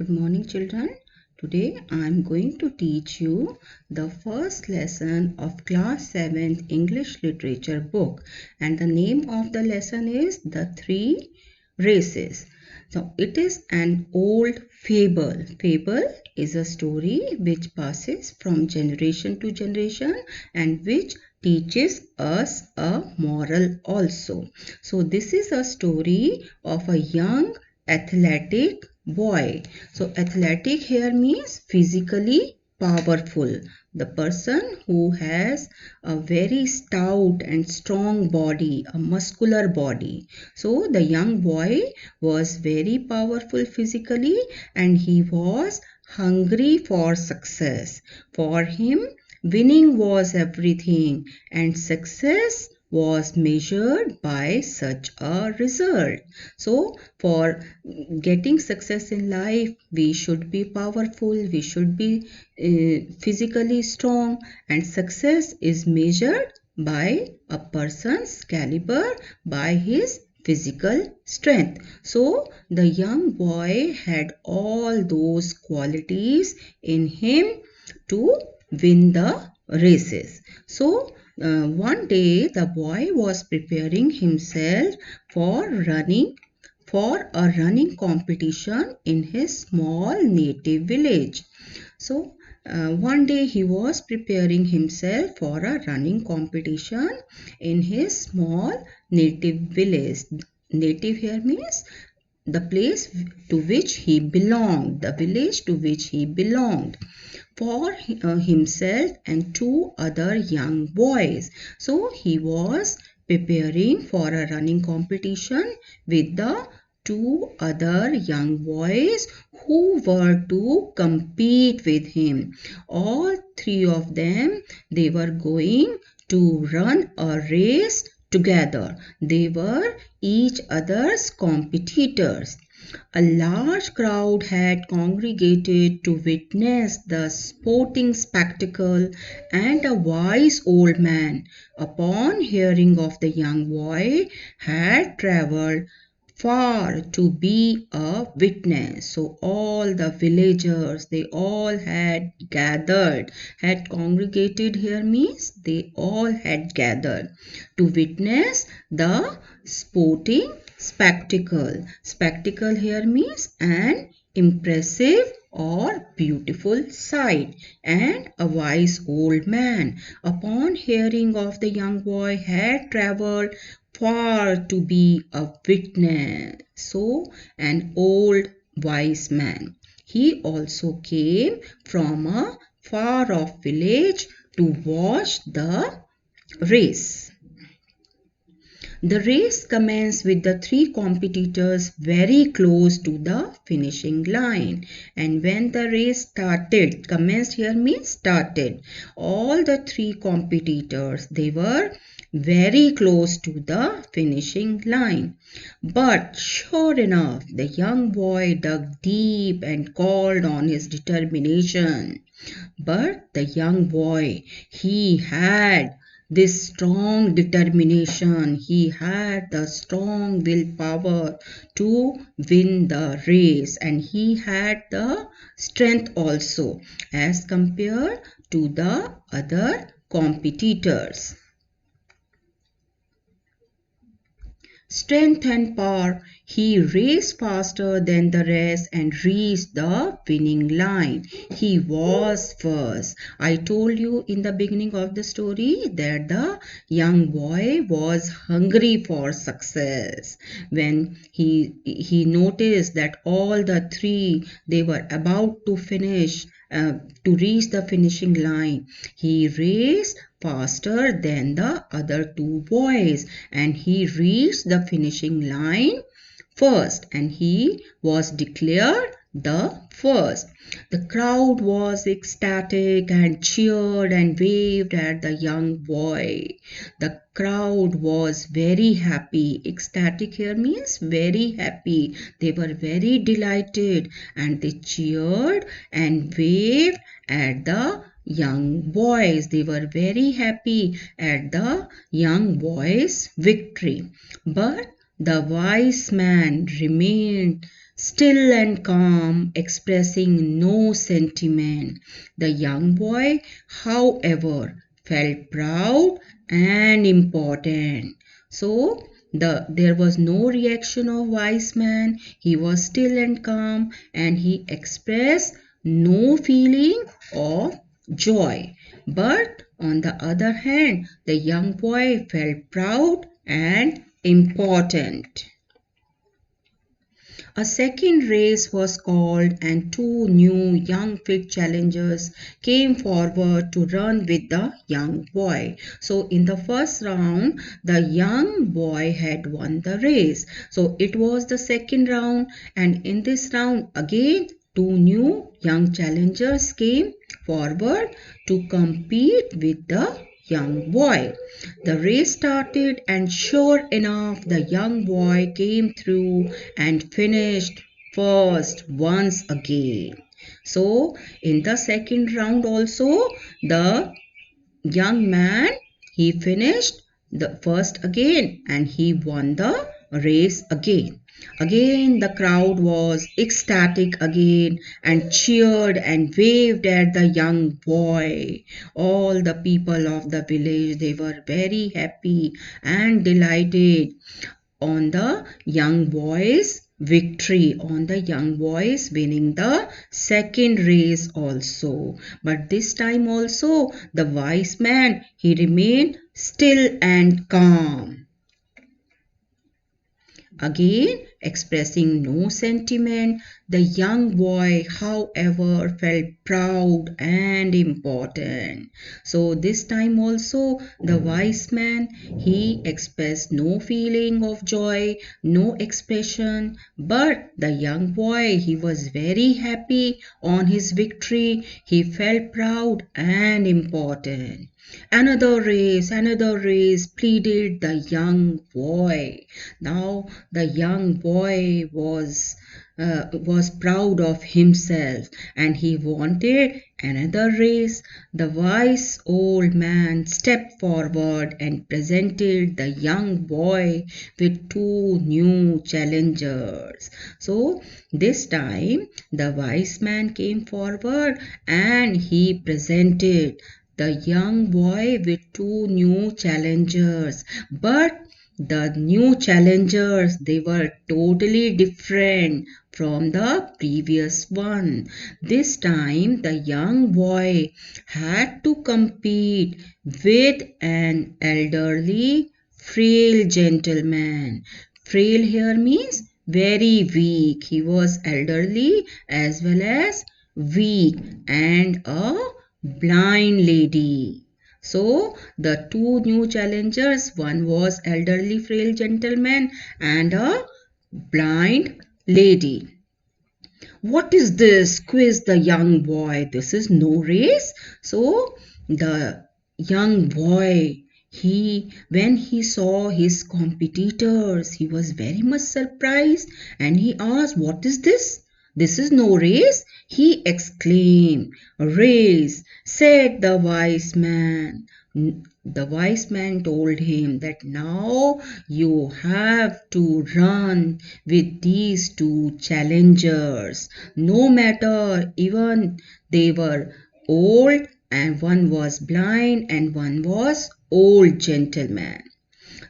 Good morning, children. Today I am going to teach you the first lesson of class 7th English literature book, and the name of the lesson is The Three Races. So it is an old fable. Fable is a story which passes from generation to generation and which teaches us a moral also. So this is a story of a young athletic boy. So athletic here means physically powerful. The person who has a very stout and strong body, a muscular body. So the young boy was very powerful physically and he was hungry for success. For him, winning was everything and success was measured by such a result. So for getting success in life, we should be powerful, we should be physically strong, and success is measured by a person's caliber, by his physical strength. So the young boy had all those qualities in him to win the races. So one day the boy was preparing himself for a running competition in his small native village. So one day he was preparing himself for a running competition in his small native village. Native here means the place to which he belonged, the village to which he belonged, for himself and two other young boys. So he was preparing for a running competition with the two other young boys who were to compete with him. All three of them, they were going to run a race together. They were each other's competitors. A large crowd had congregated to witness the sporting spectacle, and a wise old man, upon hearing of the young boy, had travelled far to be a witness. So all the villagers, they all had gathered, had congregated here means they all had gathered to witness the sporting spectacle. Spectacle here means an impressive or beautiful sight. And a wise old man, upon hearing of the young boy, had travelled far to be a witness. So an old wise man, he also came from a far off village to watch the race. The race commenced with the three competitors very close to the finishing line. And when the race started, commenced here means started, all the three competitors, they were very close to the finishing line. But sure enough, the young boy dug deep and called on his determination. But the young boy, he had this strong determination, he had the strong willpower to win the race, and he had the strength also as compared to the other competitors. Strength and power, he raced faster than the rest and reached the winning line. He was first. I told you in the beginning of the story that the young boy was hungry for success. When he noticed that all the three, they were about to finish, to reach the finishing line, he raced faster than the other two boys and he reached the finishing line first and he was declared the first. The crowd was ecstatic and cheered and waved at the young boy. The crowd was very happy. Ecstatic here means very happy. They were very delighted and they cheered and waved at the young boys. They were very happy at the young boys' victory. But the wise man remained still and calm, expressing no sentiment. The young boy, however, felt proud and important. So, there was no reaction of wise man. He was still and calm and he expressed no feeling of joy. But on the other hand, the young boy felt proud and important. A second race was called and two new young fit challengers came forward to run with the young boy. So in the first round, the young boy had won the race. So it was the second round, and in this round again two new young challengers came forward to compete with the young boy. The race started, and sure enough, the young boy came through and finished first once again. So, in the second round also, the young man, he finished the first again and he won the race again. Again the crowd was ecstatic again and cheered and waved at the young boy. All the people of the village, they were very happy and delighted on the young boys victory, on the young boys winning the second race also. But this time also the wise man, he remained still and calm, again expressing no sentiment. The young boy, however, felt proud and important. So this time also the wise man, he expressed no feeling of joy, no expression. But the young boy, he was very happy on his victory. He felt proud and important. Another race, pleaded the young boy. Now the young boy was proud of himself and he wanted another race. The wise old man stepped forward and presented the young boy with two new challengers. So this time the wise man came forward and he presented the young boy with two new challengers. But the new challengers, they were totally different from the previous one. This time the young boy had to compete with an elderly frail gentleman. Frail here means very weak. He was elderly as well as weak and a blind lady. So the two new challengers, one was elderly frail gentleman and a blind lady. What is this? Quizzed the young boy. This is no race. So the young boy, when he saw his competitors, he was very much surprised and he asked, what is this? This is no race, he exclaimed. Race, said the wise man. The wise man told him that now you have to run with these two challengers. No matter, even they were old, and one was blind and one was old gentleman.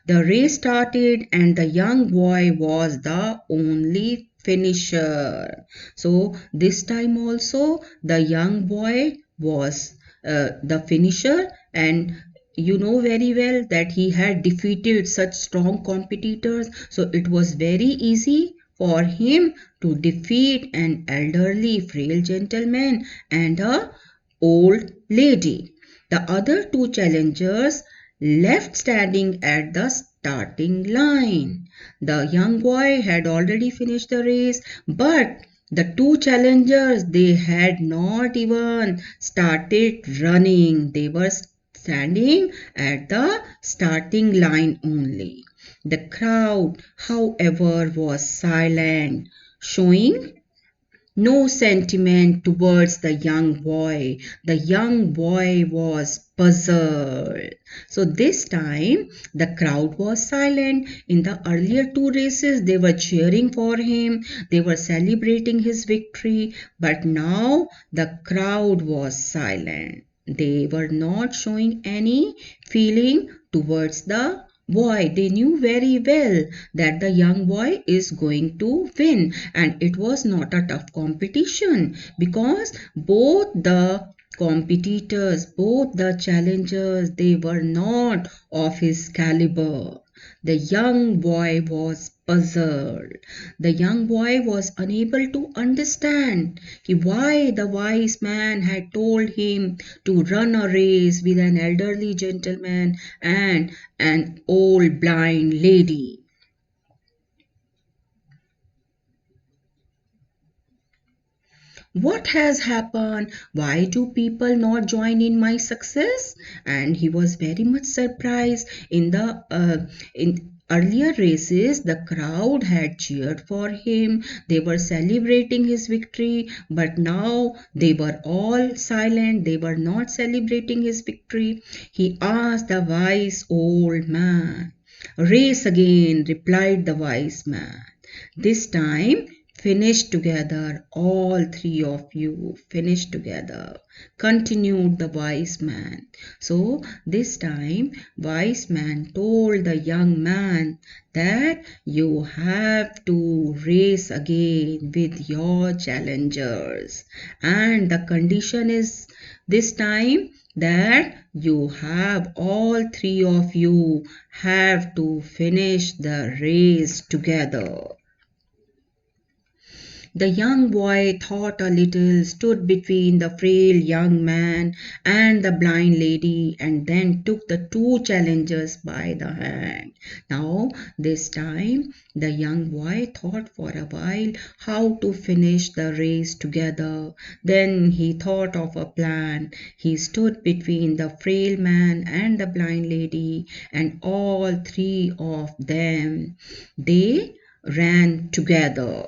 The race started and the young boy was the only finisher. So this time also the young boy was the finisher, and you know very well that he had defeated such strong competitors. So it was very easy for him to defeat an elderly frail gentleman and a old lady. The other two challengers left standing at the starting line. The young boy had already finished the race, but the two challengers, they had not even started running. They were standing at the starting line only. The crowd, however, was silent, showing no sentiment towards the young boy. The young boy was puzzled. So this time the crowd was silent. In the earlier two races, they were cheering for him, they were celebrating his victory, but now the crowd was silent. They were not showing any feeling towards the boy. They knew very well that the young boy is going to win, and it was not a tough competition because both the competitors, both the challengers, they were not of his caliber. The young boy was puzzled. The young boy was unable to understand why the wise man had told him to run a race with an elderly gentleman and an old blind lady. What has happened? Why do people not join in my success? And he was very much surprised. In earlier races, the crowd had cheered for him. They were celebrating his victory, but now they were all silent. They were not celebrating his victory. He asked the wise old man. Race again, replied the wise man. This time, finish together, all three of you, finish together, continued the wise man. So this time, wise man told the young man that you have to race again with your challengers. And the condition is this time that you have all three of you have to finish the race together. The young boy thought a little, stood between the frail young man and the blind lady, and then took the two challengers by the hand. Now, this time, the young boy thought for a while how to finish the race together. Then he thought of a plan. He stood between the frail man and the blind lady, and all three of them, they ran together.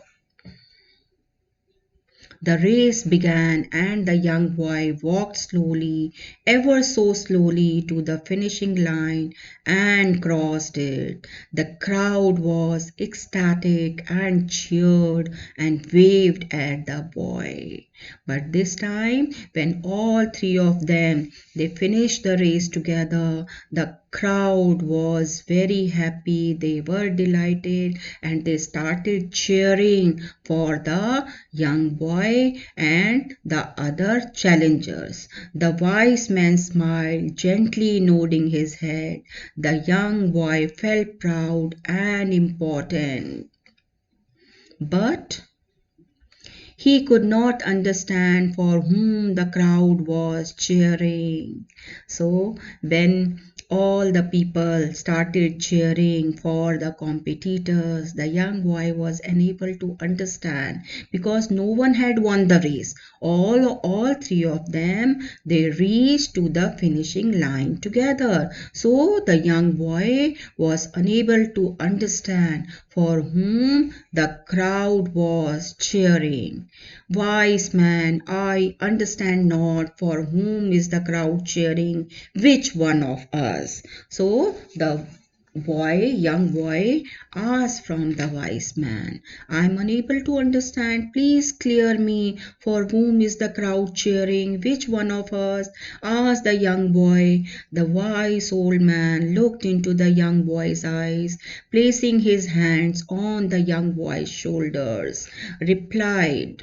The race began, and the young boy walked slowly, ever so slowly, to the finishing line and crossed it. The crowd was ecstatic and cheered and waved at the boy. But this time, when all three of them they finished the race together, the crowd was very happy. They were delighted, and they started cheering for the young boy and the other challengers. The wise man smiled, gently nodding his head. The young boy felt proud and important. But he could not understand for whom the crowd was cheering. So when all the people started cheering for the competitors, the young boy was unable to understand because no one had won the race. All three of them, they reached to the finishing line together. So the young boy was unable to understand for whom the crowd was cheering. Wise man, I understand not for whom is the crowd cheering, which one of us? So the young boy asked from the wise man, I am unable to understand. Please clear me. For whom is the crowd cheering? Which one of us? Asked the young boy. The wise old man looked into the young boy's eyes, placing his hands on the young boy's shoulders, replied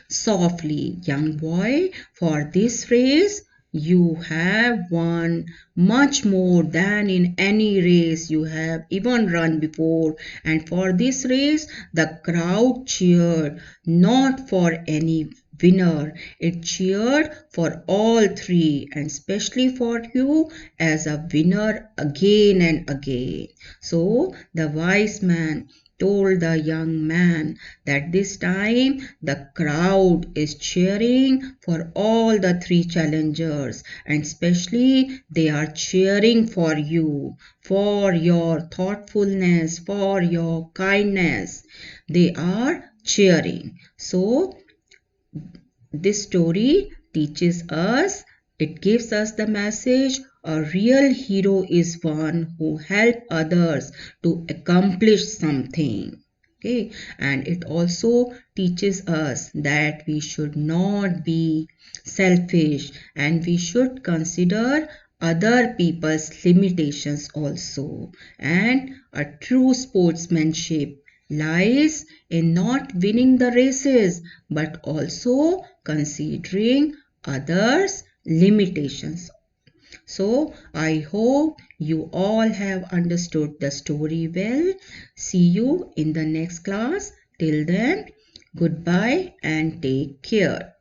softly, young boy, for this race you have won much more than in any race you have even run before. And for this race, the crowd cheered not for any winner. It cheered for all three, and especially for you as a winner again and again. So the wise man told the young man that this time the crowd is cheering for all the three challengers, and especially they are cheering for you, for your thoughtfulness, for your kindness. They are cheering. So this story teaches us, it gives us the message a real hero is one who helps others to accomplish something. Okay, and it also teaches us that we should not be selfish and we should consider other people's limitations also. And a true sportsmanship lies in not winning the races but also considering others' limitations. So, I hope you all have understood the story well. See you in the next class. Till then, goodbye and take care.